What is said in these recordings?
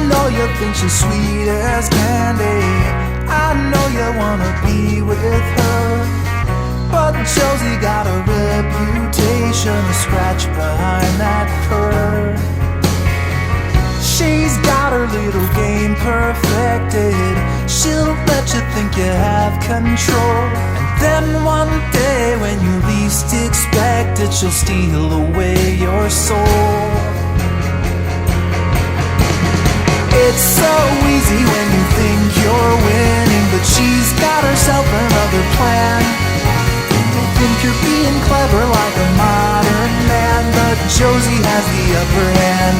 know you think she's sweet as candy. I know you wanna be with her, but Josie got a reputation to scratch behind that curve. She's got her little game perfected. She'll let you think you have control, and then one day when you least expect it, she'll steal away your soul. It's so easy when you think you're winning, but she's got herself another plan. You think you're being clever like a modern man, but Josie has the upper hand.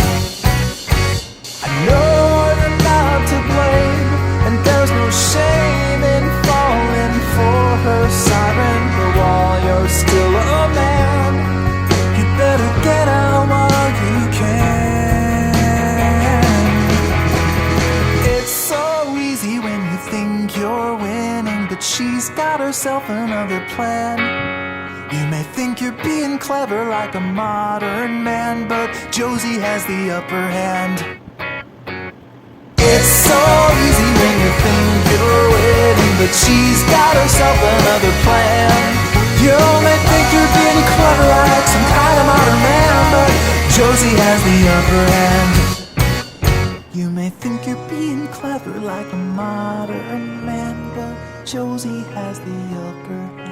I know you're not to blame, and there's no shame in falling for her siren, but while you're still a man, you better get out while you can. It's so easy when you think you're winning, but she's got herself another plan. You may think you're being clever like a modern man, but Josie has the upper hand. It's so easy when you think you're winning, but she's got herself another plan. You may think you're being clever like some kind of modern man, but Josie has the upper hand. You may think you're being clever like a modern man, but Josie has the upper hand.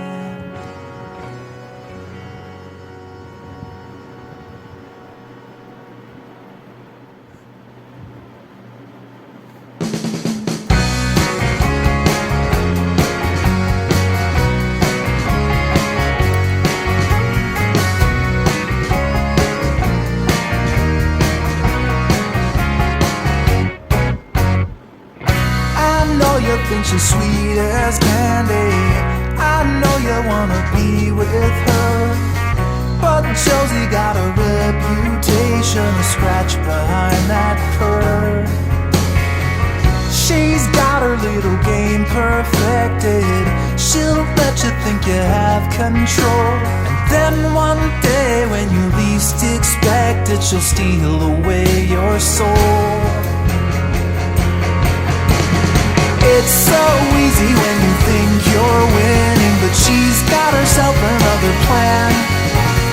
You think she's sweet as candy. I know you wanna be with her, but Josie got a reputation to scratch behind that curve. She's got her little game perfected. She'll let you think you have control, and then one day when you least expect it, she'll steal away your soul. It's so easy when you think you're winning, but she's got herself another plan.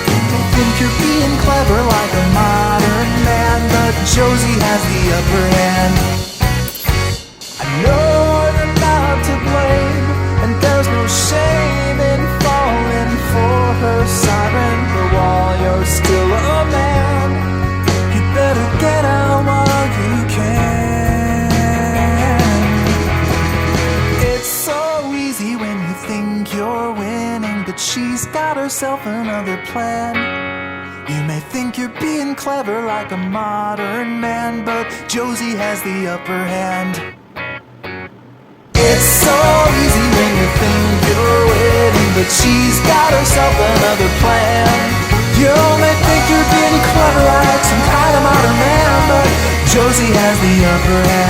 You think you're being clever like a modern man, but Josie has the upper hand. I know you're not to blame, and there's no shame in falling for her siren, but while you're still a man, you better get out while you can. When you think you're winning, but she's got herself another plan. You may think you're being clever like a modern man, but Josie has the upper hand. It's so easy when you think you're winning, but she's got herself another plan. You may think you're being clever like some kind of modern man, but Josie has the upper hand.